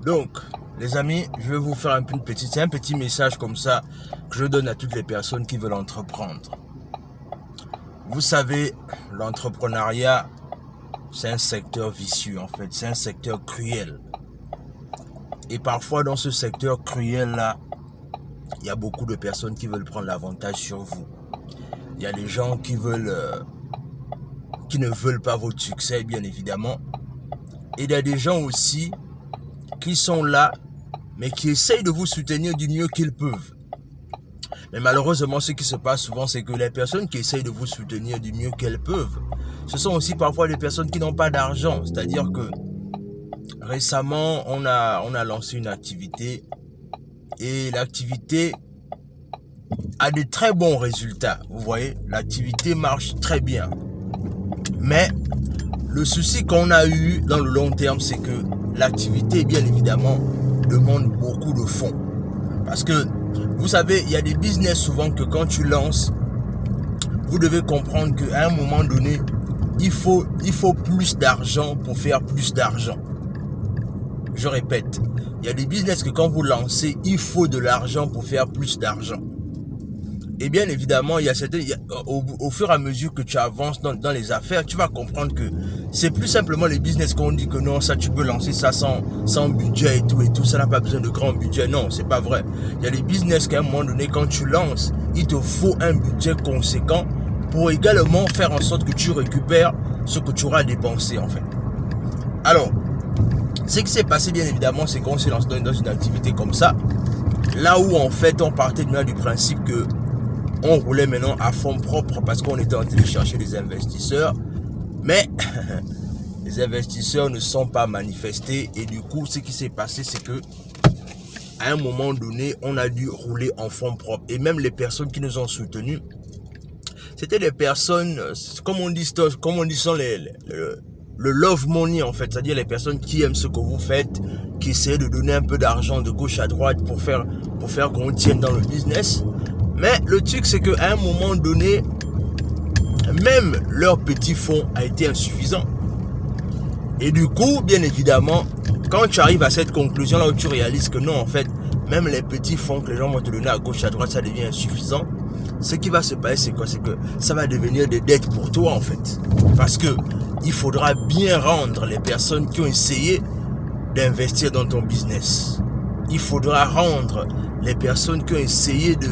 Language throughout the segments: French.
Donc, les amis, je vais vous faire un petit message comme ça que je donne à toutes les personnes qui veulent entreprendre. Vous savez, l'entrepreneuriat, c'est un secteur vicieux en fait, c'est un secteur cruel. Et parfois dans ce secteur cruel-là, il y a beaucoup de personnes qui veulent prendre l'avantage sur vous. Il y a des gens qui ne veulent pas votre succès, bien évidemment. Et il y a des gens aussi qui sont là, mais qui essayent de vous soutenir du mieux qu'ils peuvent. Mais malheureusement, ce qui se passe souvent, c'est que les personnes qui essayent de vous soutenir du mieux qu'elles peuvent, ce sont aussi parfois des personnes qui n'ont pas d'argent. C'est-à-dire que récemment, on a lancé une activité et l'activité a de très bons résultats. Vous voyez, l'activité marche très bien. Mais le souci qu'on a eu dans le long terme, c'est que l'activité, bien évidemment, demande beaucoup de fonds. Parce que, vous savez, il y a des business souvent que quand tu lances, vous devez comprendre qu'à un moment donné, il faut plus d'argent pour faire plus d'argent. Je répète, il y a des business que quand vous lancez, il faut de l'argent pour faire plus d'argent. Et bien évidemment, au fur et à mesure que tu avances dans les affaires, tu vas comprendre que c'est plus simplement les business qu'on dit que non, ça tu peux lancer ça sans budget et tout, ça n'a pas besoin de grand budget. Non, c'est pas vrai. Il y a des business qu'à un moment donné, quand tu lances, il te faut un budget conséquent pour également faire en sorte que tu récupères ce que tu auras dépensé en fait. Alors, ce qui s'est passé bien évidemment, c'est qu'on s'est lancé dans une activité comme ça, là où en fait on partait du principe que on roulait maintenant à fonds propres parce qu'on était en train de chercher des investisseurs. Mais les investisseurs ne sont pas manifestés. Et du coup, ce qui s'est passé, c'est que à un moment donné, on a dû rouler en fonds propres. Et même les personnes qui nous ont soutenus, c'était des personnes, comme on dit, sont le love money en fait. C'est-à-dire les personnes qui aiment ce que vous faites, qui essaient de donner un peu d'argent de gauche à droite pour faire qu'on tienne dans le business. Mais le truc, c'est qu'à un moment donné, même leur petit fonds a été insuffisant. Et du coup, bien évidemment, quand tu arrives à cette conclusion là où tu réalises que non, en fait, même les petits fonds que les gens vont te donner à gauche, à droite, ça devient insuffisant. Ce qui va se passer, c'est quoi? C'est que ça va devenir des dettes pour toi, en fait. Parce que il faudra bien rendre les personnes qui ont essayé d'investir dans ton business. Il faudra rendre les personnes qui ont essayé de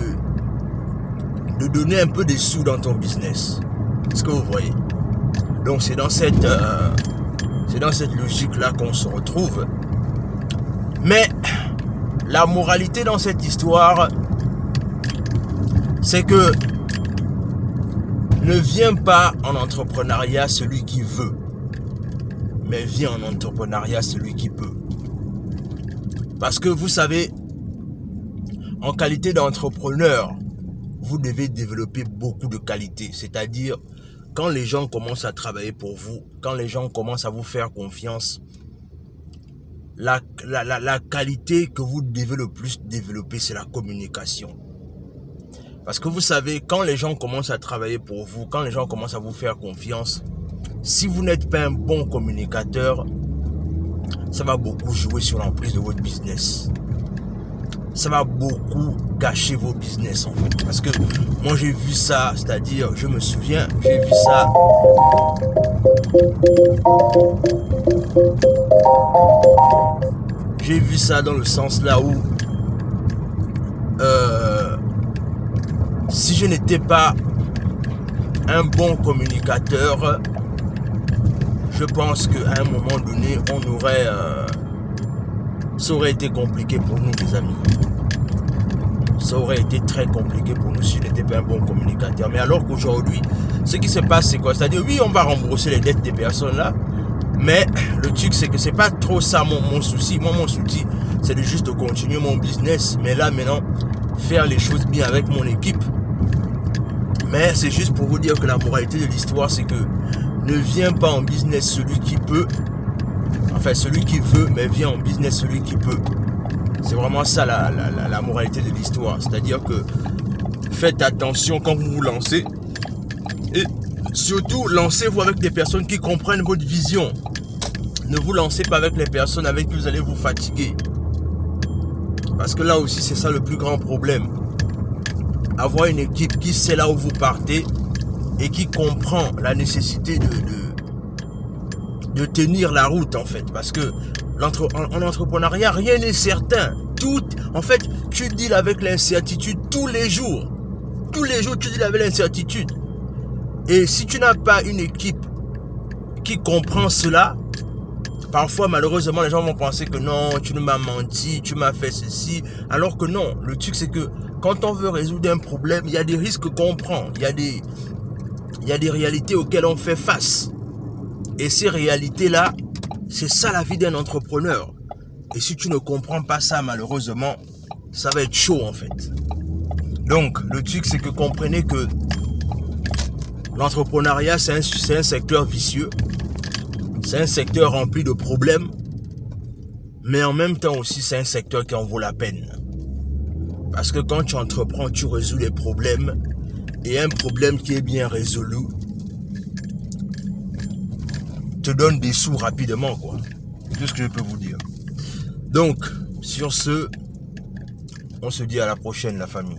donner un peu des sous dans ton business. Est-ce que vous voyez? Donc c'est dans cette logique-là qu'on se retrouve. Mais la moralité dans cette histoire, c'est que ne viens pas en entrepreneuriat celui qui veut, mais viens en entrepreneuriat celui qui peut. Parce que vous savez, en qualité d'entrepreneur, vous devez développer beaucoup de qualités. C'est-à-dire, quand les gens commencent à travailler pour vous, quand les gens commencent à vous faire confiance, la qualité que vous devez le plus développer, c'est la communication. Parce que vous savez, quand les gens commencent à travailler pour vous, quand les gens commencent à vous faire confiance, si vous n'êtes pas un bon communicateur, ça va beaucoup jouer sur l'emprise de votre business. Ça va beaucoup gâcher vos business en fait. Parce que moi j'ai vu ça, c'est-à-dire, je me souviens, j'ai vu ça. J'ai vu ça dans le sens là où si je n'étais pas un bon communicateur, je pense qu'à un moment donné, ça aurait été compliqué pour nous, les amis. Ça aurait été très compliqué pour nous si je n'étais pas un bon communicateur. Mais alors qu'aujourd'hui, ce qui se passe, c'est quoi? C'est-à-dire, oui, on va rembourser les dettes des personnes là, mais le truc, c'est que c'est pas trop ça mon souci. Moi, mon souci, c'est de juste continuer mon business. Mais là, maintenant, faire les choses bien avec mon équipe. Mais c'est juste pour vous dire que la moralité de l'histoire, c'est que ne viens pas en business celui qui peut, enfin celui qui veut, mais viens en business celui qui peut. C'est vraiment ça la moralité de l'histoire. C'est-à-dire que faites attention quand vous vous lancez. Et surtout, lancez-vous avec des personnes qui comprennent votre vision. ne vous lancez pas avec les personnes avec qui vous allez vous fatiguer. Parce que là aussi, c'est ça le plus grand problème. Avoir une équipe qui sait là où vous partez et qui comprend la nécessité de tenir la route, en fait. Parce que en entrepreneuriat, rien n'est certain. En fait, tu deals avec l'incertitude tous les jours. Tous les jours, tu deals avec l'incertitude. Et si tu n'as pas une équipe qui comprend cela, parfois, malheureusement, les gens vont penser que non, tu m'as menti, tu m'as fait ceci. Alors que non, le truc, c'est que quand on veut résoudre un problème, il y a des risques qu'on prend. Il y a des réalités auxquelles on fait face. Et ces réalités-là, c'est ça la vie d'un entrepreneur. Et si tu ne comprends pas ça, malheureusement, ça va être chaud en fait. Donc, le truc, c'est que comprenez que l'entrepreneuriat, c'est un secteur vicieux. C'est un secteur rempli de problèmes. Mais en même temps aussi, c'est un secteur qui en vaut la peine. Parce que quand tu entreprends, tu résous les problèmes. Et un problème qui est bien résolu te donne des sous rapidement, quoi. C'est tout ce que je peux vous dire. Donc, sur ce, on se dit à la prochaine, la famille.